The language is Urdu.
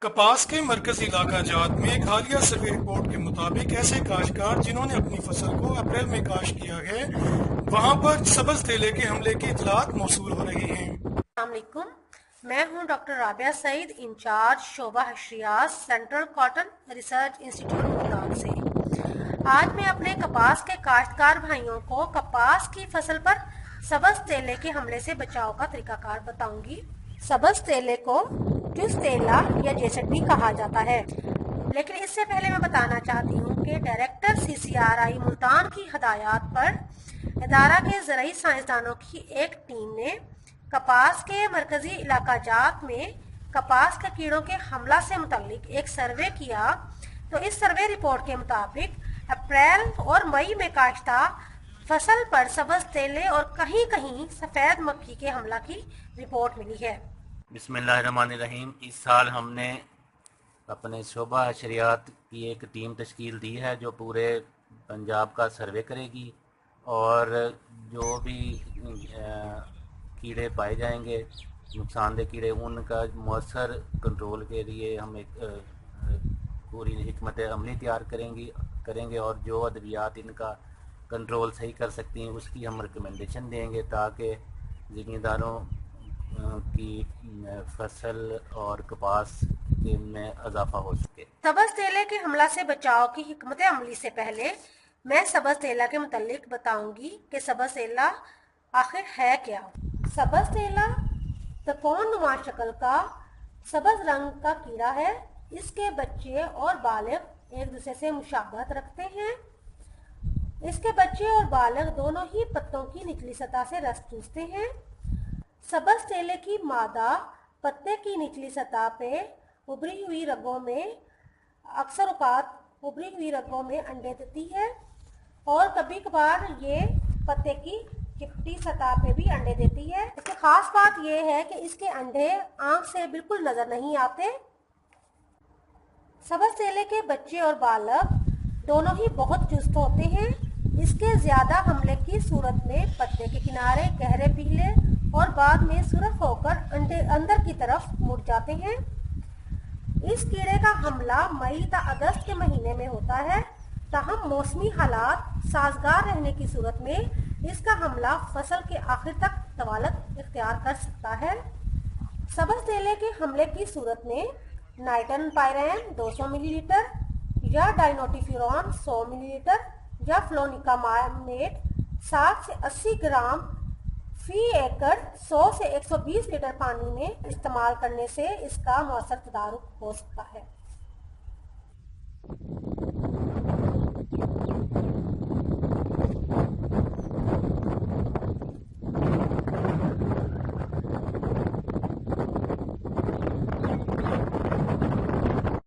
کپاس کے مرکزی علاقہ جات میں ایک حالیہ سروے رپورٹ کے مطابق ایسے کاشتکار جنہوں نے اپنی فصل کو اپریل میں کاشت کیا ہے وہاں پر سبز تیلے کے حملے کی اطلاعات موصول ہو رہی ہیں۔ السلام علیکم، میں ہوں ڈاکٹر رابعہ سعید، انچارج شعبہ حشریات سینٹرل کاٹن ریسرچ انسٹی ٹیوٹ ملتان سے۔ آج میں اپنے کپاس کے کاشتکار بھائیوں کو کپاس کی فصل پر سبز تیلے کے حملے سے بچاؤ کا طریقہ کار بتاؤں گی۔ سبز تیلے کو ٹیوسٹیلا یا جیسٹ بھی کہا جاتا ہے، لیکن اس سے پہلے میں بتانا چاہتی ہوں کہ ڈائریکٹر CCRI ملتان کی ہدایات پر ادارہ کے زرعی سائنسدانوں کی ایک ٹیم نے کپاس کے مرکزی علاقہ جات میں کپاس کے کیڑوں کے حملہ سے متعلق ایک سروے کیا۔ تو اس سروے رپورٹ کے مطابق اپریل اور مئی میں کاشتہ فصل پر سبز تیلے اور کہیں کہیں سفید مکھی کے حملہ کی رپورٹ ملی ہے۔ بسم اللہ الرحمن الرحیم۔ اس سال ہم نے اپنے شعبہ حشریات کی ایک ٹیم تشکیل دی ہے جو پورے پنجاب کا سروے کرے گی، اور جو بھی کیڑے پائے جائیں گے نقصان دہ کیڑے، ان کا مؤثر کنٹرول کے لیے ہم ایک پوری حکمت عملی تیار کریں گے، اور جو ادویات ان کا کنٹرول صحیح کر سکتی ہیں اس کی ہم ریکمنڈیشن دیں گے تاکہ ذمہ کی فصل اور کپاس میں اضافہ ہو سکے۔ سبز تیلے کے حملہ سے بچاؤ کی حکمت عملی سے پہلے میں سبز تیلا کے متعلق بتاؤں گی کہ سبز تیلا آخر ہے کیا۔ سبز تیلا تکون نما شکل کا سبز رنگ کا کیڑا ہے۔ اس کے بچے اور بالغ ایک دوسرے سے مشابہت رکھتے ہیں۔ اس کے بچے اور بالغ دونوں ہی پتوں کی نچلی سطح سے رس چوستے ہیں۔ سبز تیلے کی مادہ پتے کی نچلی سطح پہ ابری ہوئی رگوں میں اکثر اوقات ابری ہوئی رگوں میں انڈے دیتی ہے، اور کبھی کبھار یہ پتے کی چپٹی سطح پہ بھی انڈے دیتی ہے۔ اس کی خاص بات یہ ہے کہ اس کے انڈے آنکھ سے بالکل نظر نہیں آتے۔ سبز تیلے کے بچے اور بالغ دونوں ہی بہت چست ہوتے ہیں۔ اس کے زیادہ حملے کی صورت میں پتے کے کنارے گہرے پیلے اور بعد میں سرخ ہو کر انڈے اندر کی طرف مڑ جاتے ہیں۔ اس کیڑے کا حملہ مئی تا اگست کے مہینے میں ہوتا ہے، تاہم موسمی حالات سازگار رہنے کی صورت میں اس کا حملہ فصل کے آخر تک طوالت اختیار کر سکتا ہے۔ سبز تیلے کے حملے کی صورت میں نائٹرن پائرین 200 ملی لیٹر یا ڈائنوٹیفیرون 100 ملی لیٹر یا فلونیکامائڈ 60 سے 80 گرام فی ایکڑ 100 سے 120 لیٹر پانی میں استعمال کرنے سے اس کا مؤثر تدارک ہو سکتا ہے۔